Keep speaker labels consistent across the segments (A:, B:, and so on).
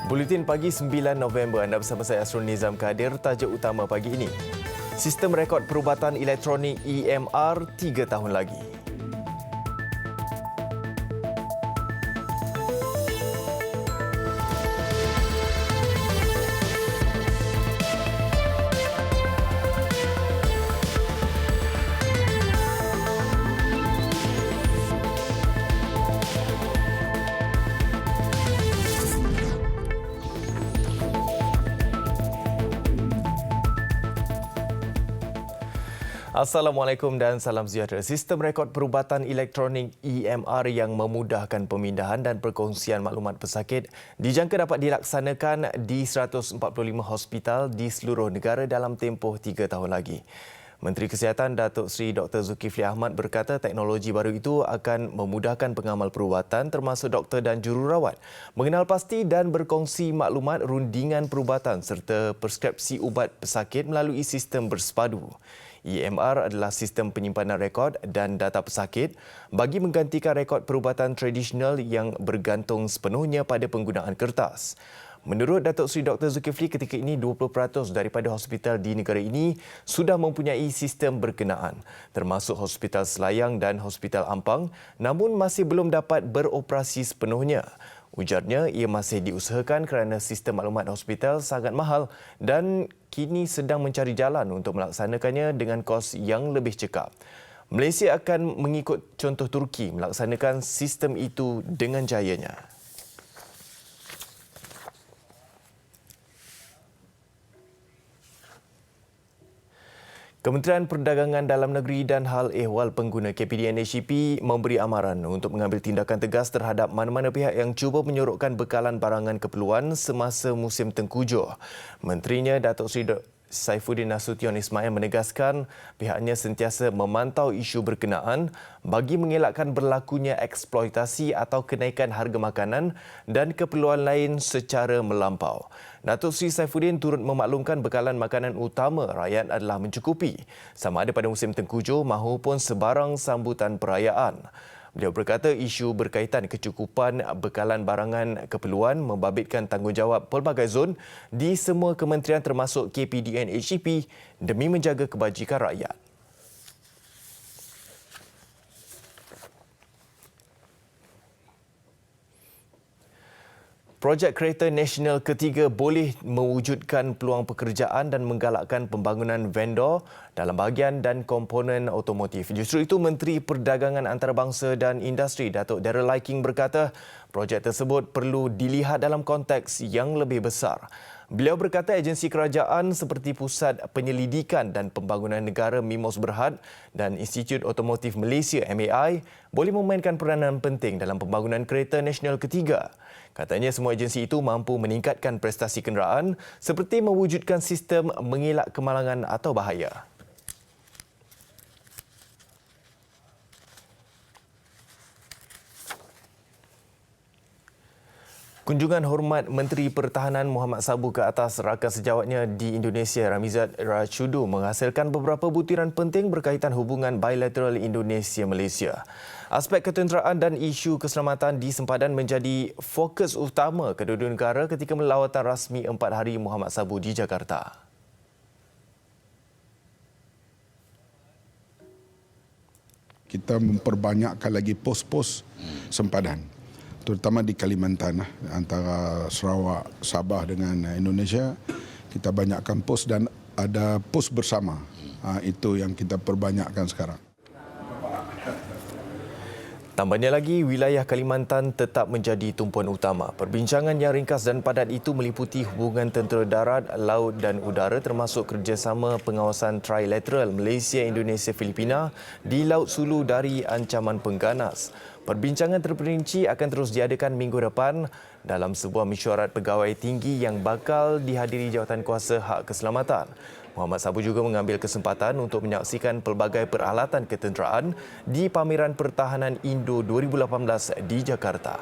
A: Buletin pagi 9 November, anda bersama saya Asrul Nizam Kadir. Tajuk utama pagi ini: Sistem rekod perubatan elektronik EMR 3 tahun lagi. Assalamualaikum dan salam sejahtera. Sistem rekod perubatan elektronik EMR yang memudahkan pemindahan dan perkongsian maklumat pesakit dijangka dapat dilaksanakan di 145 hospital di seluruh negara dalam tempoh 3 tahun lagi. Menteri Kesihatan Datuk Seri Dr. Zulkifli Ahmad berkata teknologi baru itu akan memudahkan pengamal perubatan termasuk doktor dan jururawat mengenal pasti dan berkongsi maklumat rundingan perubatan serta preskripsi ubat pesakit melalui sistem bersepadu. EMR adalah sistem penyimpanan rekod dan data pesakit bagi menggantikan rekod perubatan tradisional yang bergantung sepenuhnya pada penggunaan kertas. Menurut Datuk Seri Dr. Zulkifli, ketika ini 20% daripada hospital di negara ini sudah mempunyai sistem berkenaan, termasuk Hospital Selayang dan Hospital Ampang, namun masih belum dapat beroperasi sepenuhnya. Ujarnya, ia masih diusahakan kerana sistem maklumat hospital sangat mahal dan kini sedang mencari jalan untuk melaksanakannya dengan kos yang lebih cekap. Malaysia akan mengikut contoh Turki melaksanakan sistem itu dengan jayanya. Kementerian Perdagangan Dalam Negeri dan Hal Ehwal Pengguna KPDN HEP memberi amaran untuk mengambil tindakan tegas terhadap mana-mana pihak yang cuba menyorokkan bekalan barangan keperluan semasa musim tengkujuh. Menterinya Datuk Seri Saifuddin Nasution Ismail menegaskan pihaknya sentiasa memantau isu berkenaan bagi mengelakkan berlakunya eksploitasi atau kenaikan harga makanan dan keperluan lain secara melampau. Datuk Seri Saifuddin turut memaklumkan bekalan makanan utama rakyat adalah mencukupi sama ada pada musim tengkujuh mahupun sebarang sambutan perayaan. Beliau berkata isu berkaitan kecukupan bekalan barangan keperluan membabitkan tanggungjawab pelbagai zon di semua kementerian termasuk KPDN HEP demi menjaga kebajikan rakyat. Projek kereta nasional ketiga boleh mewujudkan peluang pekerjaan dan menggalakkan pembangunan vendor dalam bahagian dan komponen otomotif. Justru itu, Menteri Perdagangan Antarabangsa dan Industri Datuk Darryl Laiking berkata projek tersebut perlu dilihat dalam konteks yang lebih besar. Beliau berkata agensi kerajaan seperti Pusat Penyelidikan dan Pembangunan Negara MIMOS Berhad dan Institut Otomotif Malaysia MAI boleh memainkan peranan penting dalam pembangunan kereta nasional ketiga. Katanya semua agensi itu mampu meningkatkan prestasi kenderaan seperti mewujudkan sistem mengelak kemalangan atau bahaya. Kunjungan hormat Menteri Pertahanan Muhammad Sabu ke atas rakan sejawatnya di Indonesia Ramizat Rachudu menghasilkan beberapa butiran penting berkaitan hubungan bilateral Indonesia-Malaysia. Aspek ketenteraan dan isu keselamatan di sempadan menjadi fokus utama kedua-dua negara ketika lawatan rasmi 4 hari Muhammad Sabu di Jakarta.
B: Kita memperbanyakkan lagi pos-pos sempadan, terutama di Kalimantan, antara Sarawak, Sabah dengan Indonesia. Kita banyakkan pos dan ada pos bersama. Itu yang kita perbanyakkan sekarang.
A: Tambahnya lagi, wilayah Kalimantan tetap menjadi tumpuan utama. Perbincangan yang ringkas dan padat itu meliputi hubungan tentera darat, laut dan udara termasuk kerjasama pengawasan trilateral Malaysia-Indonesia-Filipina di Laut Sulu dari ancaman pengganas. Perbincangan terperinci akan terus diadakan minggu depan dalam sebuah mesyuarat pegawai tinggi yang bakal dihadiri Jawatankuasa Hak Keselamatan. Muhammad Sabu juga mengambil kesempatan untuk menyaksikan pelbagai peralatan ketenteraan di Pameran Pertahanan Indo 2018 di Jakarta.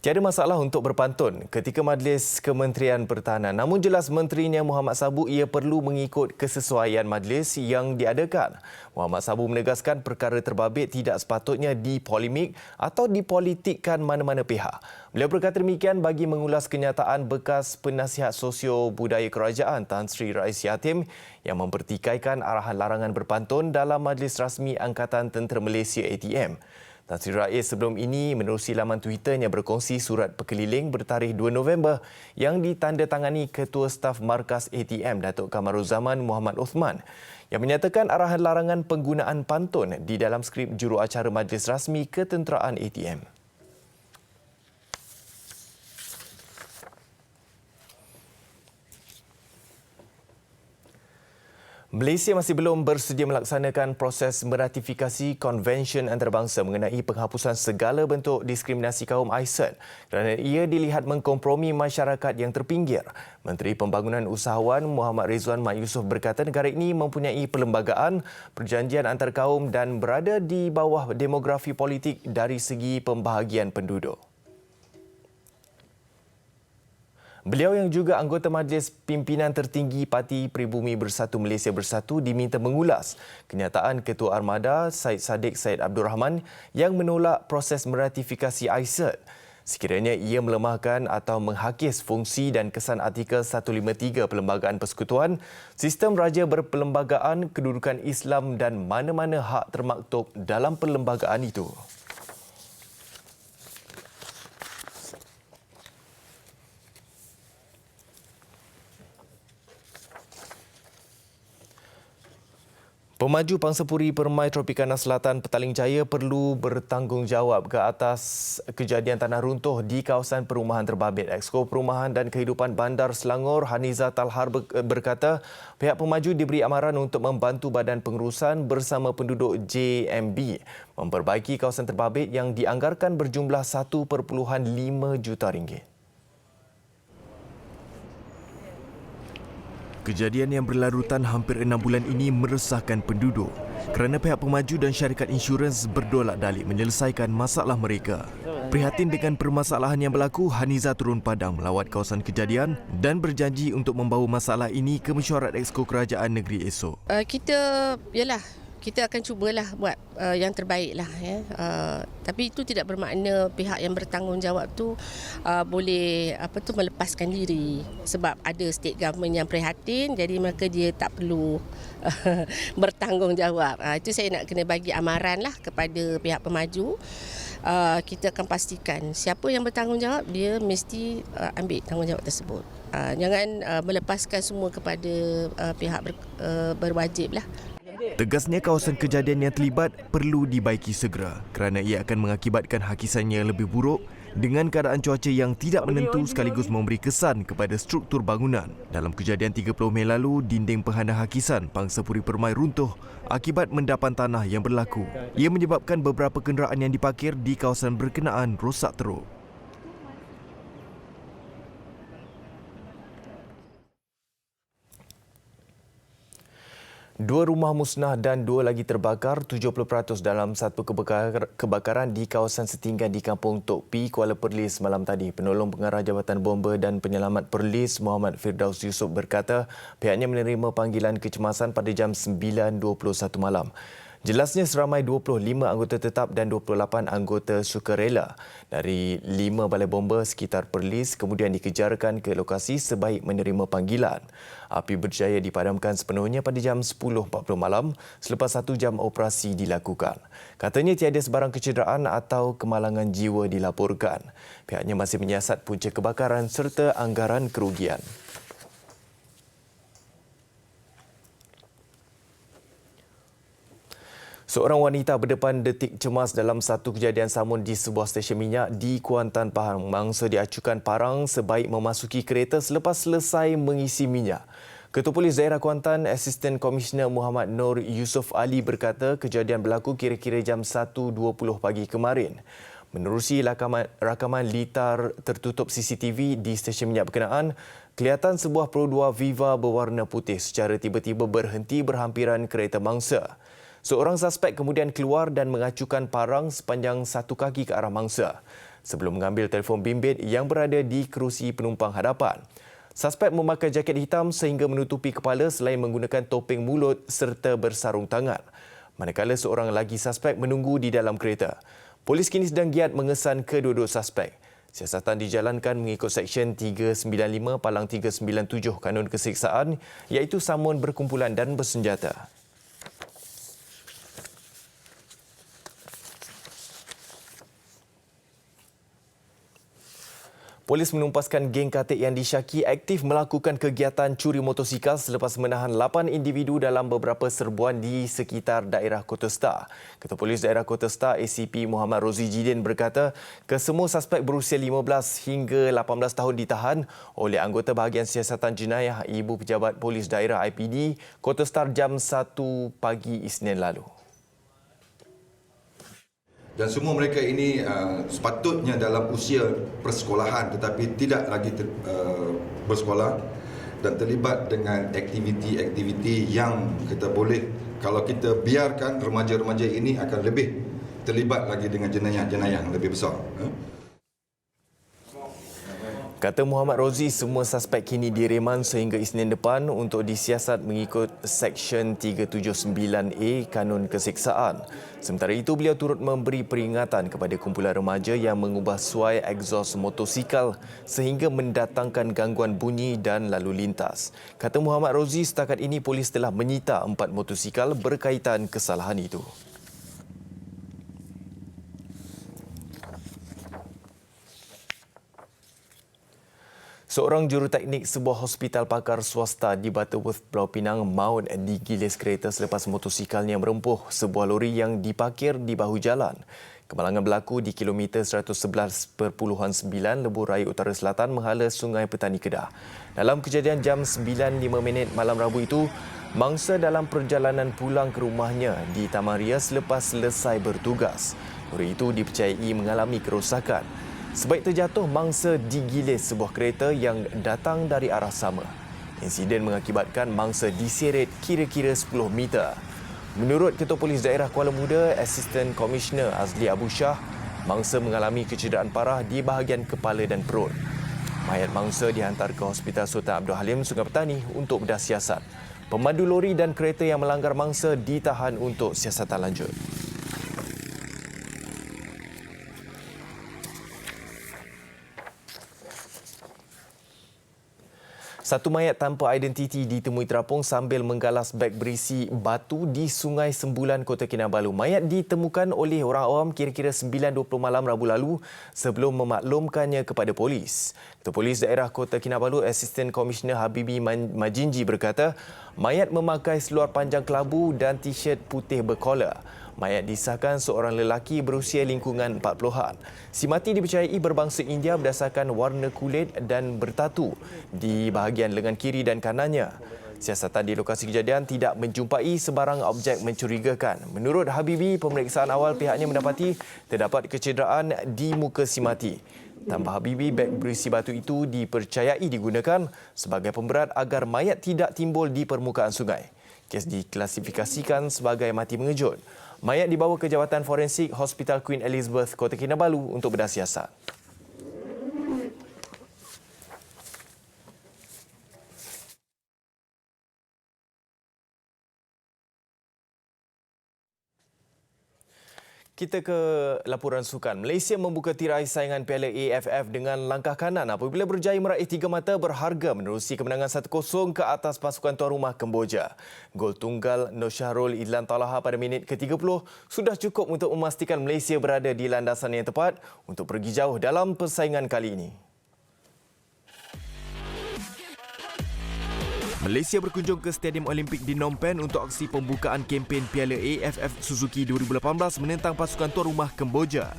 A: Tiada masalah untuk berpantun ketika Majlis Kementerian Pertahanan. Namun jelas menterinya Muhammad Sabu ia perlu mengikut kesesuaian majlis yang diadakan. Muhammad Sabu menegaskan perkara terbabit tidak sepatutnya dipolemik atau dipolitikkan mana-mana pihak. Beliau berkata demikian bagi mengulas kenyataan bekas penasihat sosio budaya kerajaan Tan Sri Rais Yatim yang mempertikaikan arahan larangan berpantun dalam Majlis Rasmi Angkatan Tentera Malaysia ATM. Tan Sri Rais sebelum ini menerusi laman Twitternya berkongsi surat berkeliling bertarikh 2 November yang ditandatangani Ketua Staf Markas ATM Datuk Kamaruzaman Muhammad Uthman yang menyatakan arahan larangan penggunaan pantun di dalam skrip juruacara Majlis Rasmi Ketenteraan ATM. Malaysia masih belum bersedia melaksanakan proses meratifikasi Konvensyen Antarabangsa mengenai penghapusan segala bentuk diskriminasi kaum AISET kerana ia dilihat mengkompromi masyarakat yang terpinggir. Menteri Pembangunan Usahawan Muhammad Rizwan Mat Yusof berkata negara ini mempunyai perlembagaan, perjanjian antar kaum dan berada di bawah demografi politik dari segi pembahagian penduduk. Beliau yang juga anggota Majlis Pimpinan Tertinggi Parti Pribumi Bersatu Malaysia Bersatu diminta mengulas kenyataan Ketua Armada Syed Saddiq Syed Abdul Rahman yang menolak proses meratifikasi AISET. Sekiranya ia melemahkan atau menghakis fungsi dan kesan artikel 153 Perlembagaan Persekutuan, sistem raja berperlembagaan, kedudukan Islam dan mana-mana hak termaktub dalam perlembagaan itu. Pemaju Pangsapuri Permai Tropicana Selatan Petaling Jaya perlu bertanggungjawab ke atas kejadian tanah runtuh di kawasan perumahan terbabit. Exko Perumahan dan Kehidupan Bandar Selangor Haniza Talhar berkata pihak pemaju diberi amaran untuk membantu Badan Pengurusan bersama penduduk JMB memperbaiki kawasan terbabit yang dianggarkan berjumlah 1.5 juta ringgit. Kejadian yang berlarutan hampir 6 bulan ini meresahkan penduduk kerana pihak pemaju dan syarikat insurans berdolak dalik menyelesaikan masalah mereka. Prihatin dengan permasalahan yang berlaku, Haniza turun padang melawat kawasan kejadian dan berjanji untuk membawa masalah ini ke mesyuarat Exco Kerajaan Negeri esok.
C: Kita akan cubalah buat yang terbaik lah. Tapi itu tidak bermakna pihak yang bertanggungjawab tu boleh melepaskan diri sebab ada state government yang prihatin, jadi maka dia tak perlu bertanggungjawab. Itu saya nak kena bagi amaran lah kepada pihak pemaju. Kita akan pastikan siapa yang bertanggungjawab, dia mesti ambil tanggungjawab tersebut. Jangan melepaskan semua kepada pihak berwajib lah.
A: Tegasnya kawasan kejadian yang terlibat perlu dibaiki segera kerana ia akan mengakibatkan hakisannya lebih buruk dengan keadaan cuaca yang tidak menentu sekaligus memberi kesan kepada struktur bangunan. Dalam kejadian 30 Mei lalu, dinding penghanda hakisan Pangsapuri Permai runtuh akibat mendapan tanah yang berlaku. Ia menyebabkan beberapa kenderaan yang diparkir di kawasan berkenaan rosak teruk. Dua rumah musnah dan dua lagi terbakar 70% dalam satu kebakaran di kawasan setinggan di Kampung Tok Pi, Kuala Perlis malam tadi. Penolong Pengarah Jabatan Bomba dan Penyelamat Perlis Muhammad Firdaus Yusof berkata pihaknya menerima panggilan kecemasan pada jam 9.21 malam. Jelasnya seramai 25 anggota tetap dan 28 anggota sukarela dari 5 balai bomba sekitar Perlis kemudian dikejarkan ke lokasi sebaik menerima panggilan. Api berjaya dipadamkan sepenuhnya pada jam 10.40 malam selepas 1 jam operasi dilakukan. Katanya tiada sebarang kecederaan atau kemalangan jiwa dilaporkan. Pihaknya masih menyiasat punca kebakaran serta anggaran kerugian. Seorang wanita berdepan detik cemas dalam satu kejadian samun di sebuah stesen minyak di Kuantan, Pahang. Mangsa diacukan parang sebaik memasuki kereta selepas selesai mengisi minyak. Ketua Polis Daerah Kuantan, Asisten Komisioner Muhammad Nur Yusof Ali berkata kejadian berlaku kira-kira jam 1.20 pagi kemarin. Menerusi rakaman litar tertutup CCTV di stesen minyak berkenaan, kelihatan sebuah Pro 2 Viva berwarna putih secara tiba-tiba berhenti berhampiran kereta mangsa. Seorang suspek kemudian keluar dan mengacukan parang sepanjang 1 kaki ke arah mangsa. sebelum mengambil telefon bimbit yang berada di kerusi penumpang hadapan. Suspek memakai jaket hitam sehingga menutupi kepala selain menggunakan topeng mulut serta bersarung tangan. Manakala seorang lagi suspek menunggu di dalam kereta. Polis kini sedang giat mengesan kedua-dua suspek. Siasatan dijalankan mengikut Seksyen 395 Palang 397 Kanun Keseksaan iaitu samun berkumpulan dan bersenjata. Polis menumpaskan geng katik yang disyaki aktif melakukan kegiatan curi motosikal selepas menahan 8 individu dalam beberapa serbuan di sekitar daerah Kota Star. Ketua Polis Daerah Kota Star ACP Muhammad Rozi Jidin berkata kesemua suspek berusia 15 hingga 18 tahun ditahan oleh anggota bahagian siasatan jenayah Ibu Pejabat Polis Daerah IPD Kota Star jam 1 pagi Isnin lalu.
D: Dan semua mereka ini sepatutnya dalam usia persekolahan tetapi tidak lagi bersekolah dan terlibat dengan aktiviti-aktiviti yang kita boleh, kalau kita biarkan remaja-remaja ini akan lebih terlibat lagi dengan jenayah-jenayah yang lebih besar.
A: Kata Muhammad Rozi, semua suspek kini direman sehingga Isnin depan untuk disiasat mengikut Seksyen 379A Kanun Keseksaan. Sementara itu, beliau turut memberi peringatan kepada kumpulan remaja yang mengubah suai egzos motosikal sehingga mendatangkan gangguan bunyi dan lalu lintas. Kata Muhammad Rozi, setakat ini polis telah menyita 4 motosikal berkaitan kesalahan itu. Seorang juruteknik sebuah hospital pakar swasta di Butterworth, Pulau Pinang maut digilis kereta selepas motosikalnya merempuh sebuah lori yang diparkir di bahu jalan. Kemalangan berlaku di kilometer 111.9 Lebuh Raya Utara Selatan menghala Sungai Petani Kedah. Dalam kejadian jam 9.05 malam Rabu itu, mangsa dalam perjalanan pulang ke rumahnya di Taman Ria selepas selesai bertugas. Lori itu dipercayai mengalami kerosakan. Sebaik terjatuh, mangsa digilis sebuah kereta yang datang dari arah sama. Insiden mengakibatkan mangsa diseret kira-kira 10 meter. Menurut Ketua Polis Daerah Kuala Muda, Assistant Commissioner Azli Abu Shah, mangsa mengalami kecederaan parah di bahagian kepala dan perut. Mayat mangsa dihantar ke Hospital Sultan Abdul Halim, Sungai Petani untuk bedah siasat. Pemandu lori dan kereta yang melanggar mangsa ditahan untuk siasatan lanjut. Satu mayat tanpa identiti ditemui terapung sambil menggalas beg berisi batu di Sungai Sembulan, Kota Kinabalu. Mayat ditemukan oleh orang awam kira-kira 9.20 malam Rabu lalu sebelum memaklumkannya kepada polis. Ketua Polis Daerah Kota Kinabalu, Assistant Commissioner Habibi Majinji berkata, mayat memakai seluar panjang kelabu dan t-shirt putih berkola. Mayat disahkan seorang lelaki berusia lingkungan 40-an. Si mati dipercayai berbangsa India berdasarkan warna kulit dan bertatu di bahagian lengan kiri dan kanannya. Siasatan di lokasi kejadian tidak menjumpai sebarang objek mencurigakan. Menurut Habibi, pemeriksaan awal pihaknya mendapati terdapat kecederaan di muka si mati. Tambah Habibi, beg berisi batu itu dipercayai digunakan sebagai pemberat agar mayat tidak timbul di permukaan sungai. Kes diklasifikasikan sebagai mati mengejut. Mayat dibawa ke Jawatan Forensik Hospital Queen Elizabeth, Kota Kinabalu untuk bedah siasat. Kita ke laporan sukan. Malaysia membuka tirai saingan Piala AFF dengan langkah kanan apabila berjaya meraih 3 mata berharga menerusi kemenangan 1-0 ke atas pasukan tuan rumah Kemboja. Gol tunggal Nur Syahrul Idlan Talaha pada minit ke-30 sudah cukup untuk memastikan Malaysia berada di landasan yang tepat untuk pergi jauh dalam persaingan kali ini. Malaysia berkunjung ke Stadium Olimpik di Phnom Penh untuk aksi pembukaan kempen Piala AFF Suzuki 2018 menentang pasukan tuan rumah Kemboja.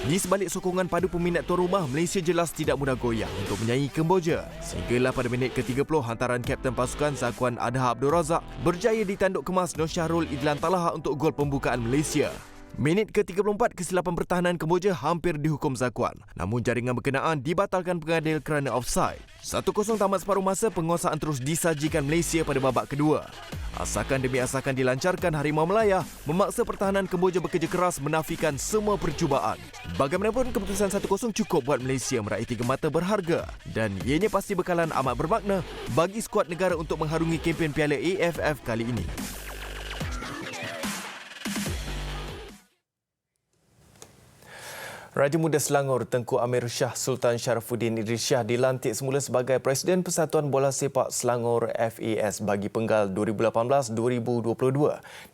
A: Di sebalik sokongan padu peminat tuan rumah, Malaysia jelas tidak mudah goyah untuk menyaingi Kemboja. Sehinggalah pada minit ke-30, hantaran kapten pasukan Zakuan Adha Abdul Razak berjaya ditanduk kemas Nur Syahrul Idlan Talaha untuk gol pembukaan Malaysia. Minit ke-34 kesilapan pertahanan Kemboja hampir dihukum zakuan. Namun jaringan berkenaan dibatalkan pengadil kerana offside. 1-0 tamat separuh masa, penguasaan terus disajikan Malaysia pada babak kedua. Asakan demi asakan dilancarkan, Harimau Melaya memaksa pertahanan Kemboja bekerja keras menafikan semua percubaan. Bagaimanapun keputusan 1-0 cukup buat Malaysia meraih 3 mata berharga dan ianya pasti bekalan amat bermakna bagi skuad negara untuk mengharungi kempen Piala AFF kali ini. Raja Muda Selangor Tengku Amir Shah Sultan Sharafuddin Idris Shah dilantik semula sebagai Presiden Persatuan Bola Sepak Selangor FAS bagi penggal 2018-2022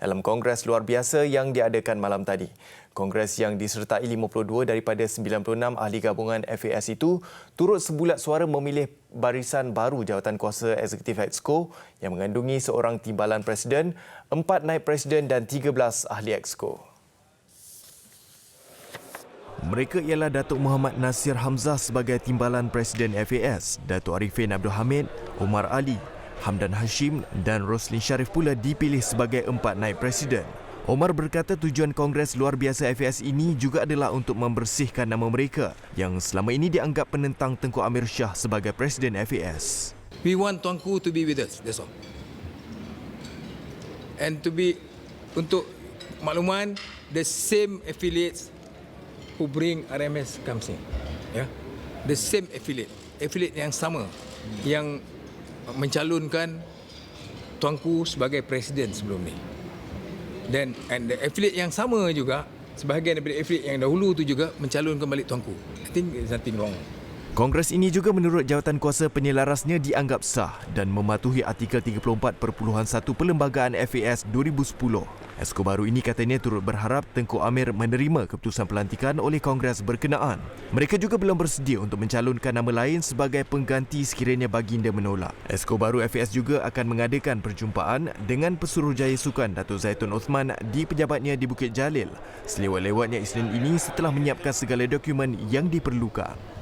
A: dalam Kongres luar biasa yang diadakan malam tadi. Kongres yang disertai 52 daripada 96 ahli gabungan FAS itu turut sebulat suara memilih barisan baru Jawatankuasa Eksekutif Exco yang mengandungi seorang timbalan Presiden, 4 naib Presiden dan 13 ahli Exco. Mereka ialah Datuk Muhammad Nasir Hamzah sebagai Timbalan Presiden FAS, Datuk Arifin Abdul Hamid, Omar Ali, Hamdan Hashim dan Roslin Sharif pula dipilih sebagai 4 naib Presiden. Omar berkata tujuan Kongres Luar Biasa FAS ini juga adalah untuk membersihkan nama mereka yang selama ini dianggap penentang Tengku Amir Shah sebagai Presiden FAS.
E: We want Tuanku to be with us, that's all. And to be, untuk makluman, the same affiliates who bring RMS comes in. Yeah? The same affiliate yang sama yang mencalonkan Tuanku sebagai presiden sebelum ni. Dan and the affiliate yang sama juga, sebahagian daripada affiliate yang dahulu tu juga mencalonkan balik Tuanku. I think there's nothing wrong.
A: Kongres ini juga menurut Jawatankuasa penyelarasnya dianggap sah dan mematuhi artikel 34.1 Perlembagaan FAS 2010. Exco baru ini katanya turut berharap Tengku Amir menerima keputusan pelantikan oleh Kongres berkenaan. Mereka juga belum bersedia untuk mencalonkan nama lain sebagai pengganti sekiranya baginda menolak. Exco baru FAS juga akan mengadakan perjumpaan dengan Pesuruhjaya Sukan Datuk Zaitun Osman di pejabatnya di Bukit Jalil selewat-lewatnya Isnin ini setelah menyiapkan segala dokumen yang diperlukan.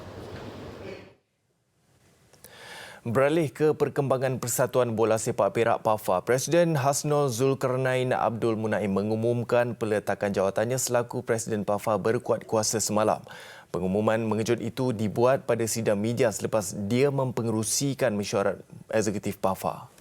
A: Beralih ke perkembangan Persatuan Bola Sepak Perak PAFA, Presiden Hasnul Zulkarnain Abdul Munaim mengumumkan peletakan jawatannya selaku Presiden PAFA berkuat kuasa semalam. Pengumuman mengejut itu dibuat pada sidang media selepas dia mempengerusikan mesyuarat eksekutif PAFA.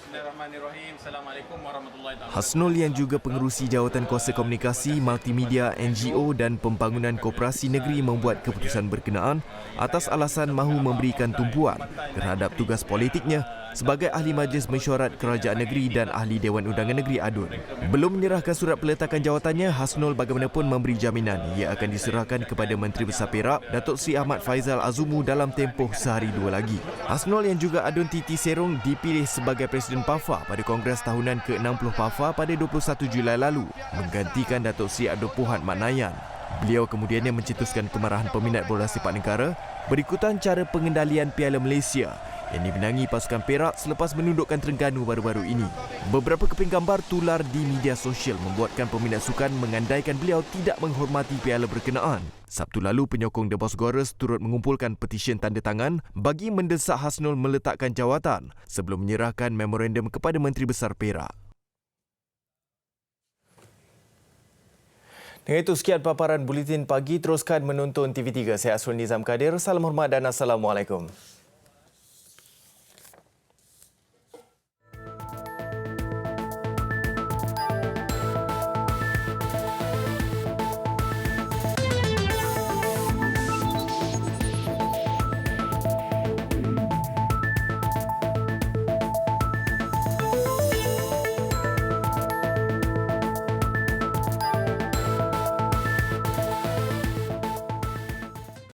F: Bismillahirrahmanirrahim. Assalamualaikum warahmatullahi wabarakatuh.
A: Hasnul yang juga pengerusi Jawatan Kuasa Komunikasi, Multimedia, NGO dan Pembangunan Koperasi Negeri membuat keputusan berkenaan atas alasan mahu memberikan tumpuan terhadap tugas politiknya sebagai Ahli Majlis Mesyuarat Kerajaan Negeri dan Ahli Dewan Undangan Negeri ADUN. Belum menyerahkan surat peletakan jawatannya, Hasnul bagaimanapun memberi jaminan ia akan diserahkan kepada Menteri Besar Perak, Datuk Seri Ahmad Faizal Azumu dalam tempoh sehari dua lagi. Hasnul yang juga ADUN Titi Serong dipilih sebagai Presiden PAFA pada Kongres Tahunan ke-60 PAFA pada 21 Julai lalu, menggantikan Datuk Seri Abdul Puhat Mat Nayan. Beliau kemudiannya mencetuskan kemarahan peminat bola sepak negara berikutan cara pengendalian Piala Malaysia yang dimenangi pasukan Perak selepas menundukkan Terengganu baru-baru ini. Beberapa keping gambar tular di media sosial membuatkan peminat sukan mengandaikan beliau tidak menghormati piala berkenaan. Sabtu lalu, penyokong The Boss Gorers turut mengumpulkan petisyen tanda tangan bagi mendesak Hasnul meletakkan jawatan sebelum menyerahkan memorandum kepada Menteri Besar Perak. Dengan itu, sekian paparan Buletin Pagi. Teruskan menonton TV3. Saya Asrul Nizam Kadir. Salam hormat dan Assalamualaikum.